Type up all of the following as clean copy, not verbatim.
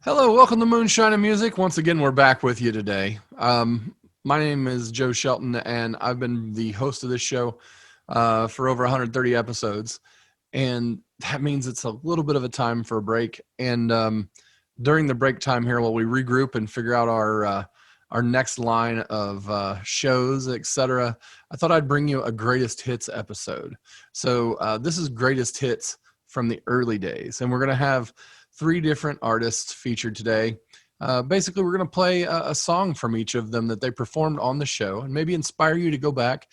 Hello, welcome to Moonshine and Music. Once again, we're back with you today. My name is Joe Shelton, and I've been the host of this show for over 130 episodes. And that means it's a little bit of a time for a break. And during the break time here, while we regroup and figure out our next line of shows, etc., I thought I'd bring you a greatest hits episode. So this is greatest hits from the early days, and we're going to have three different artists featured today. Basically, we're going to play a song from each of them that they performed on the show and maybe inspire you to go back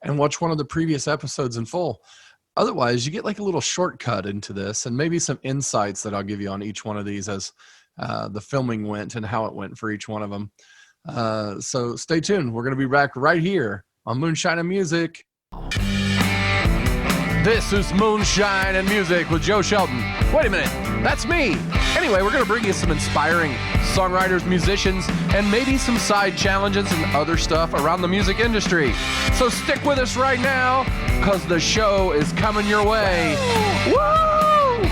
and watch one of the previous episodes in full. Otherwise, you get like a little shortcut into this and maybe some insights that I'll give you on each one of these as the filming went and how it went for each one of them. So stay tuned. We're going to be back right here on Moonshine and Music. This is Moonshine and Music with Joe Shelton. Wait a minute, that's me. Anyway, we're going to bring you some inspiring songwriters, musicians, and maybe some side challenges and other stuff around the music industry. So stick with us right now, because the show is coming your way. Woo!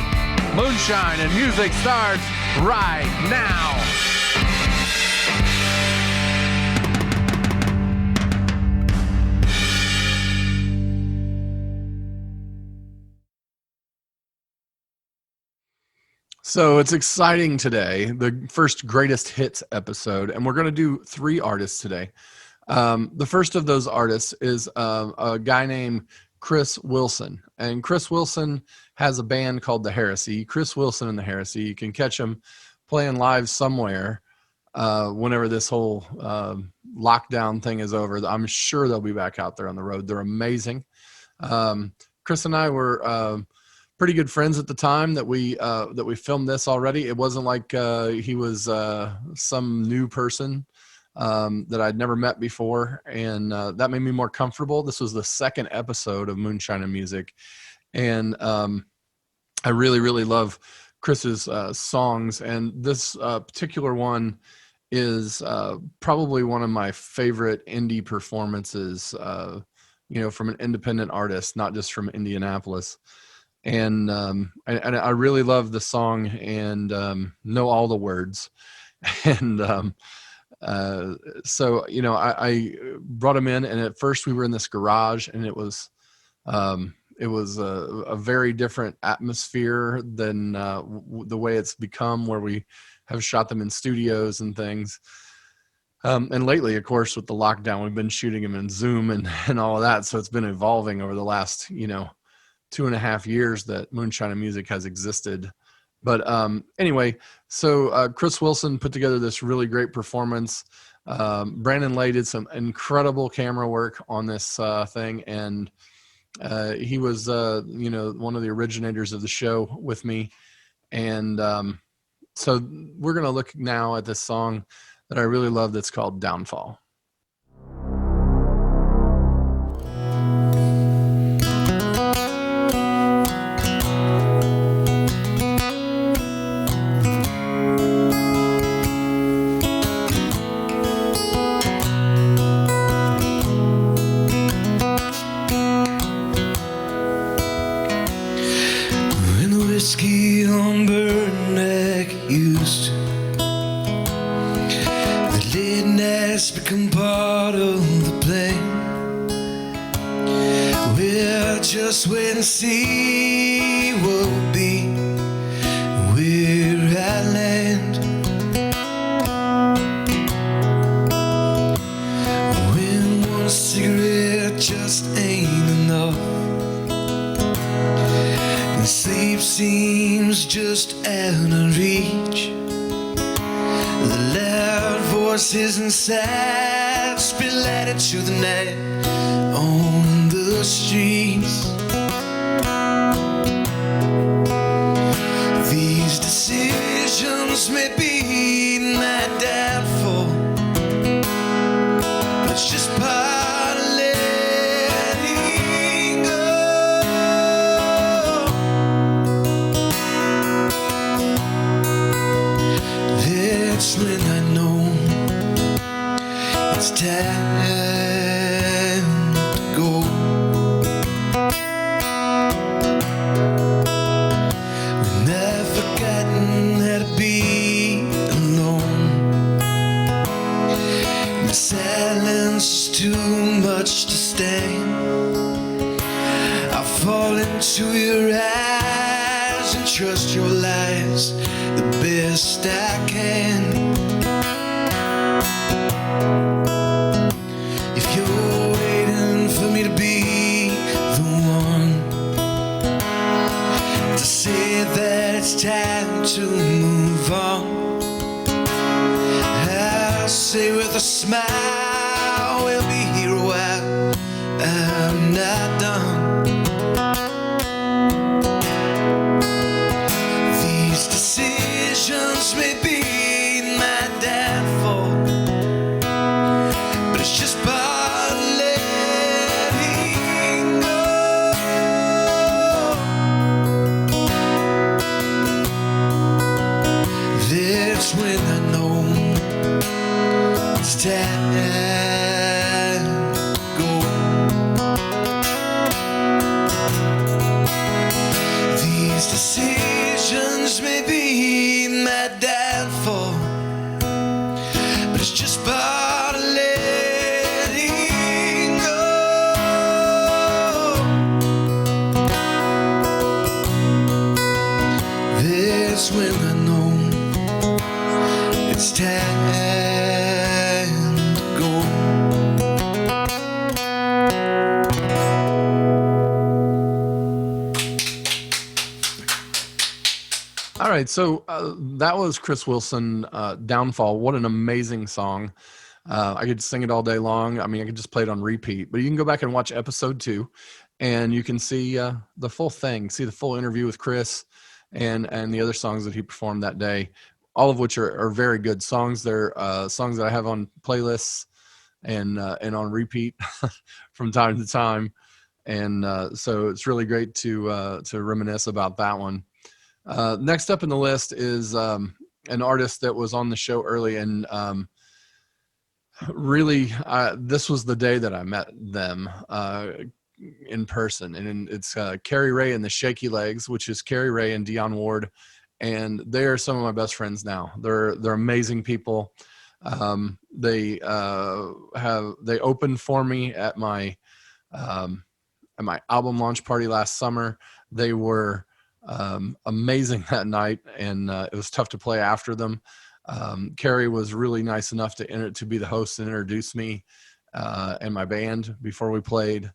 Moonshine and Music starts right now. So it's exciting today, the first greatest hits episode, and we're going to do three artists today. The first of those artists is a guy named Chris Wilson, and Chris Wilson has a band called The Heresy. Chris Wilson and The Heresy, you can catch them playing live somewhere whenever this whole lockdown thing is over. I'm sure they'll be back out there on the road. They're amazing. Chris and I were pretty good friends at the time that we filmed this already. It wasn't like he was some new person that I'd never met before, and that made me more comfortable. This was the second episode of Moonshine and Music, and I really, really love Chris's songs, and this particular one is probably one of my favorite indie performances, from an independent artist, not just from Indianapolis. And I really love the song and know all the words. And so, I brought him in, and at first we were in this garage, and it was a very different atmosphere than the way it's become, where we have shot them in studios and things. And lately, of course, with the lockdown, we've been shooting them in Zoom and all of that. So it's been evolving over the last, 2.5 years that Moonshine and Music has existed. But anyway, so Chris Wilson put together this really great performance. Brandon Lay did some incredible camera work on this thing, and he was one of the originators of the show with me. And so we're going to look now at this song that I really love that's called Downfall. Whiskey on burn like it used to. The late nights become part of the plan. We'll just wait and see what will be, where I land. When one cigarette just ain't enough, and sleep seems just out of reach. The loud voices inside spit light into the night on the streets. These decisions may be my downfall, but it's just part of letting go. That's when I know it's time to go. When I've forgotten how to be too much to stand. I fall into your eyes and trust your lies the best I can. If you're waiting for me to be the one to say that it's time to move on, I'll say with a smile, we'll be here a while, I'm not done. These decisions may be my downfall, but it's just part of letting go. That's when I know it's time to go. These decisions may be my downfall, but it's just part of letting go. That's when I know it's time to go. All right, so that was Chris Wilson, Downfall. What an amazing song. I could sing it all day long. I mean, I could just play it on repeat, but you can go back and watch episode 2 and you can see the full thing, see the full interview with Chris and the other songs that he performed that day, all of which are very good songs. They're songs that I have on playlists and on repeat from time to time. And so it's really great to reminisce about that one. Next up in the list is an artist that was on the show early, and really this was the day that I met them in person, and it's Cari Ray and the Shaky Legs, which is Cari Ray and Dionne Ward, and they are some of my best friends now. They're amazing people. They opened for me at my album launch party last summer. They were amazing that night, and it was tough to play after them. Cari was really nice enough to be the host and introduce me and my band before we played.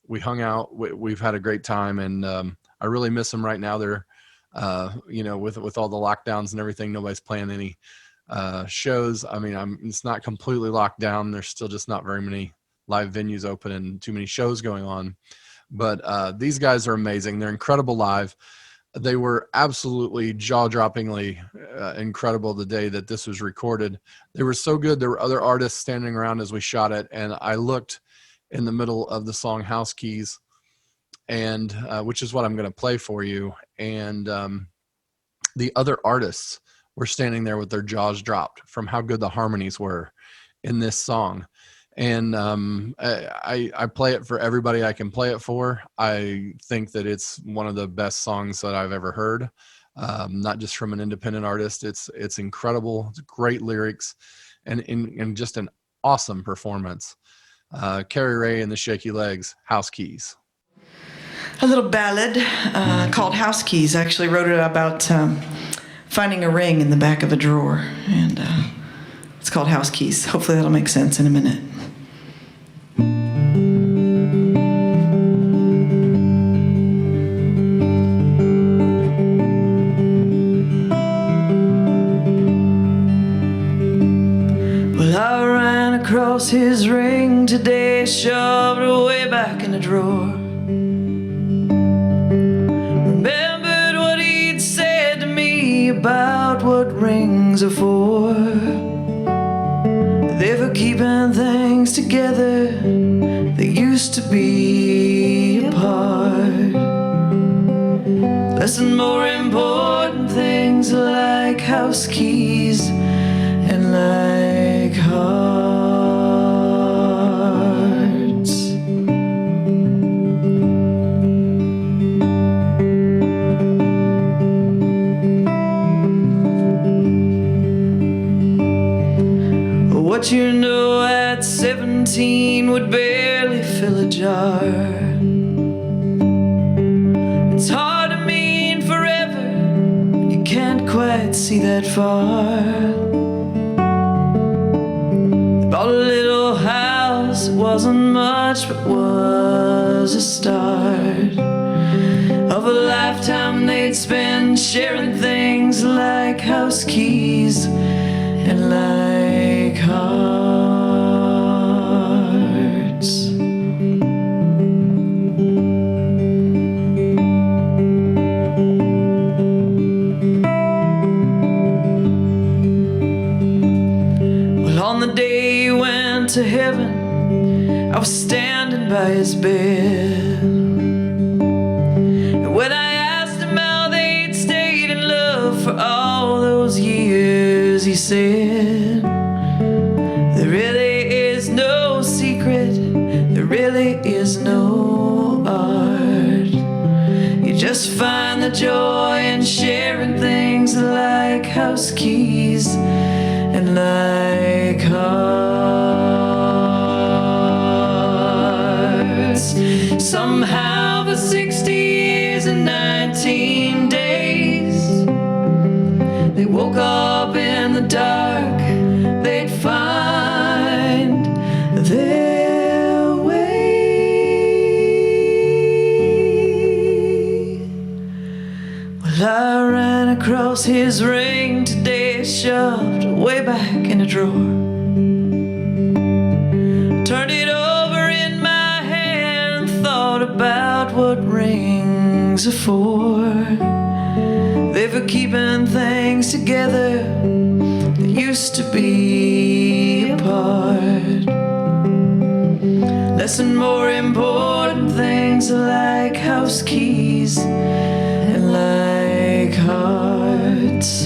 We hung out. We've had a great time, and I really miss them right now. They're with all the lockdowns and everything, nobody's playing any shows. I mean, it's not completely locked down. There's still just not very many live venues open and too many shows going on. But these guys are amazing. They're incredible live. They were absolutely jaw-droppingly incredible the day that this was recorded. They were so good. There were other artists standing around as we shot it, and I looked in the middle of the song House Keys, and which is what I'm going to play for you. And the other artists were standing there with their jaws dropped from how good the harmonies were in this song. And I play it for everybody I can play it for. I think that it's one of the best songs that I've ever heard, not just from an independent artist. It's incredible. It's great lyrics and just an awesome performance. Cari Ray and the Shaky Legs, House Keys. A little ballad called House Keys. I actually wrote it about finding a ring in the back of a drawer, and it's called House Keys. Hopefully that'll make sense in a minute. Well, I ran across his ring today, shoved it way back in the drawer. Remembered what he'd said to me about what rings are for. They're for keeping things together that used to be apart. Less and more important things like house keys and like hearts. What you know at 17 nicotine would barely fill a jar. It's hard to mean forever, you can't quite see that far. They bought a little house, it wasn't much but was a start of a lifetime they'd spend sharing things like house keys and like hearts. Well, on the day he went to heaven, I was standing by his bed. And when I asked him how they'd stayed in love for all those years, he said, there really is no secret, there really is no art. You just find the joy in sharing things like house keys and like hearts. Somehow for 60 years and 19 days, they woke up in the dark, they'd find their way. Well, I ran across his ring today, shoved way back in a drawer. Turned it over in my hand, thought about what rings are for. They for keeping things together that used to be apart. Less and more important things like house keys and like hearts.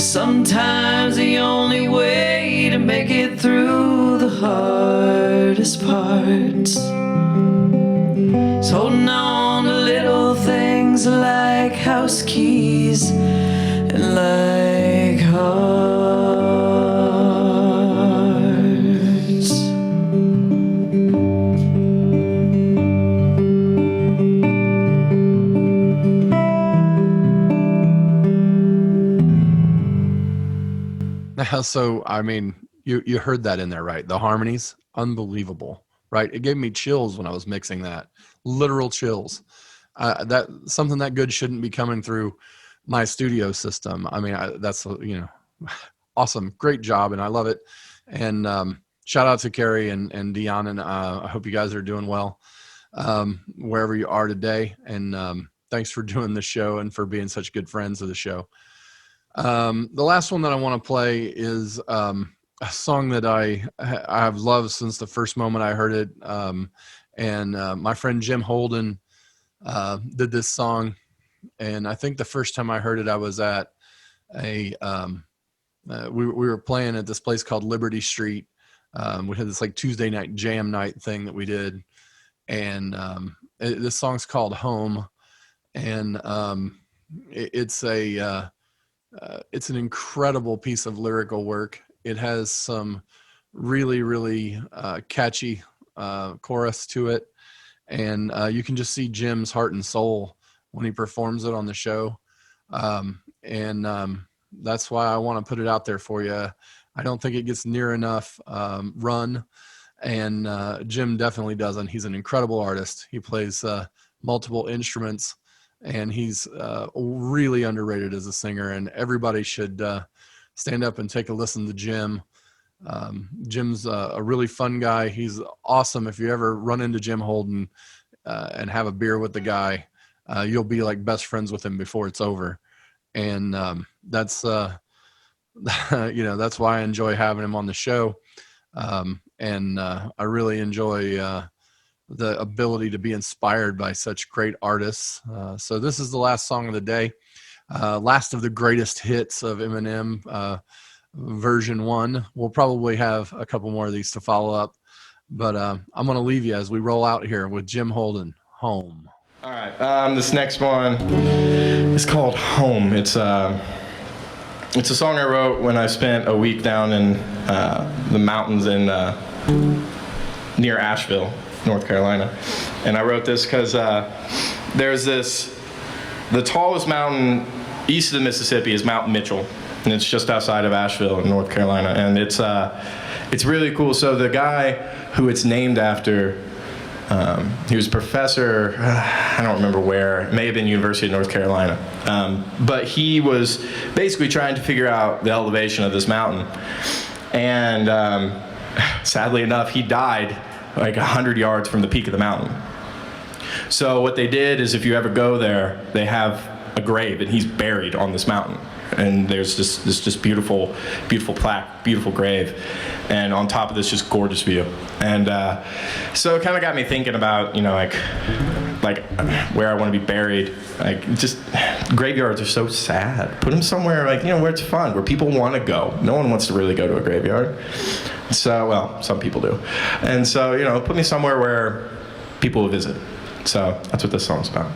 Sometimes the only way to make it through the hardest parts is holding on to little things like house keys and like hearts. So, I mean, you heard that in there, right? The harmonies, unbelievable, right? It gave me chills when I was mixing that, literal chills. That something that good shouldn't be coming through my studio system. I mean, that's, awesome. Great job. And I love it. And shout out to Cari and Dion. And I hope you guys are doing well wherever you are today. And thanks for doing the show and for being such good friends of the show. The last one that I want to play is a song that I have loved since the first moment I heard it. And my friend Jem Holden did this song. And I think the first time I heard it, I was at we were playing at this place called Liberty Street. We had this like Tuesday night jam night thing that we did. And this song's called Home. And it's an incredible piece of lyrical work. It has some really, really catchy chorus to it. And you can just see Jim's heart and soul when he performs it on the show. That's why I want to put it out there for you. I don't think it gets near enough run. And Jim definitely doesn't. He's an incredible artist. He plays multiple instruments. And he's really underrated as a singer, and everybody should stand up and take a listen to Jem. Jim's a really fun guy. He's awesome. If you ever run into Jem Holden and have a beer with the guy, you'll be like best friends with him before it's over. And that's that's why I enjoy having him on the show. And I really enjoy the ability to be inspired by such great artists. So this is the last song of the day, last of the greatest hits of Eminem, version 1. We'll probably have a couple more of these to follow up, but I'm going to leave you as we roll out here with Jem Holden, Home. All right, this next one is called Home. It's a song I wrote when I spent a week down in the mountains in near Asheville, North Carolina. And I wrote this because there's the tallest mountain east of the Mississippi is Mount Mitchell, and it's just outside of Asheville in North Carolina. And it's really cool. So the guy who it's named after, he was a professor, I don't remember where, it may have been University of North Carolina. But he was basically trying to figure out the elevation of this mountain. And sadly enough, he died like 100 yards from the peak of the mountain. So what they did is, if you ever go there, they have a grave, and he's buried on this mountain. And there's this beautiful, beautiful plaque, beautiful grave, and on top of this, just gorgeous view. And so it kind of got me thinking about, like where I want to be buried. Like, just graveyards are so sad. Put them somewhere where it's fun, where people want to go. No one wants to really go to a graveyard. So, well, some people do. And so, put me somewhere where people will visit. So that's what this song's about.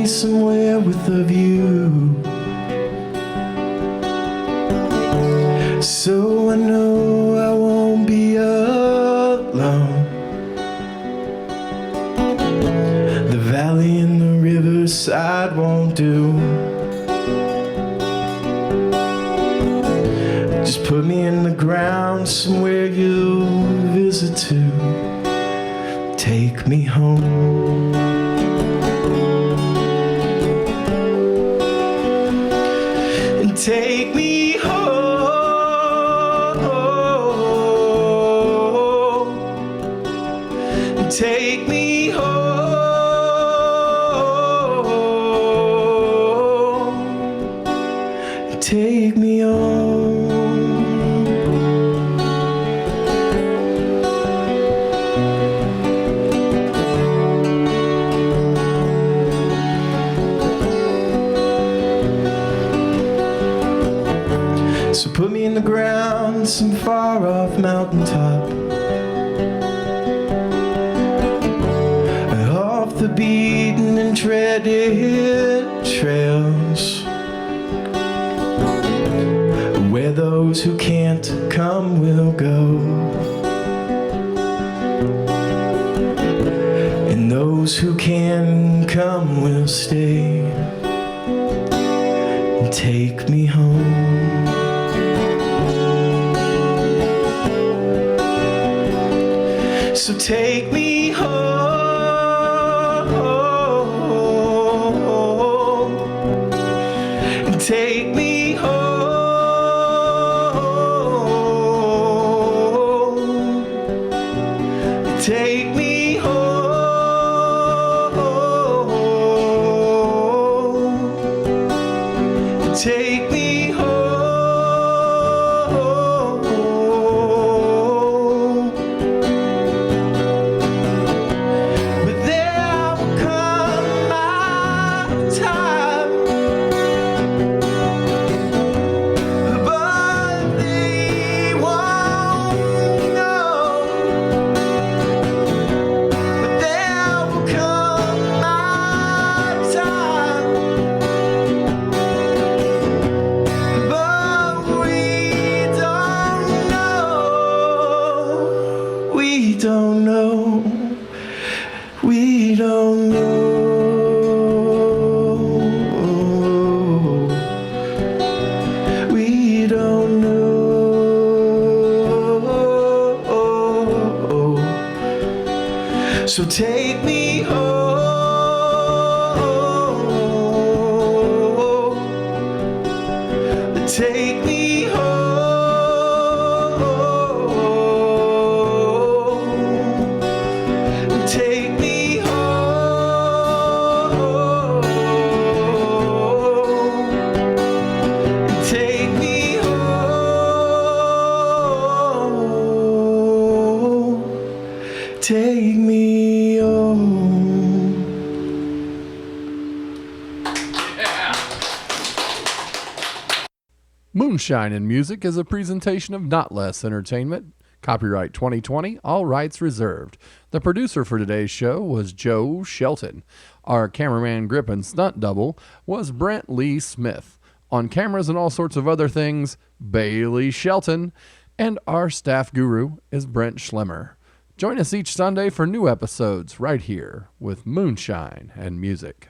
Somewhere with a view, so I know I won't be alone. The valley and the riverside won't do. Just put me in the ground somewhere you'll visit to. Take me home. Take me home. Take me home. Take me home. So put me in the ground, some far off mountaintop, off the beaten and treaded trails, where those who can't come will go, and those who can come will stay. Take me home. So take me home. Take me home. Take me home. Take me home. We don't know. We don't know. So take me home. Take me home. Take me home. Take me home. Moonshine and Music is a presentation of Notlehs Entertainment. Copyright 2020, all rights reserved. The producer for today's show was Joe Shelton. Our cameraman, grip, and stunt double was Brent Lee Smith. On cameras and all sorts of other things, Bailey Shelton. And our staff guru is Brent Schlemmer. Join us each Sunday for new episodes right here with Moonshine and Music.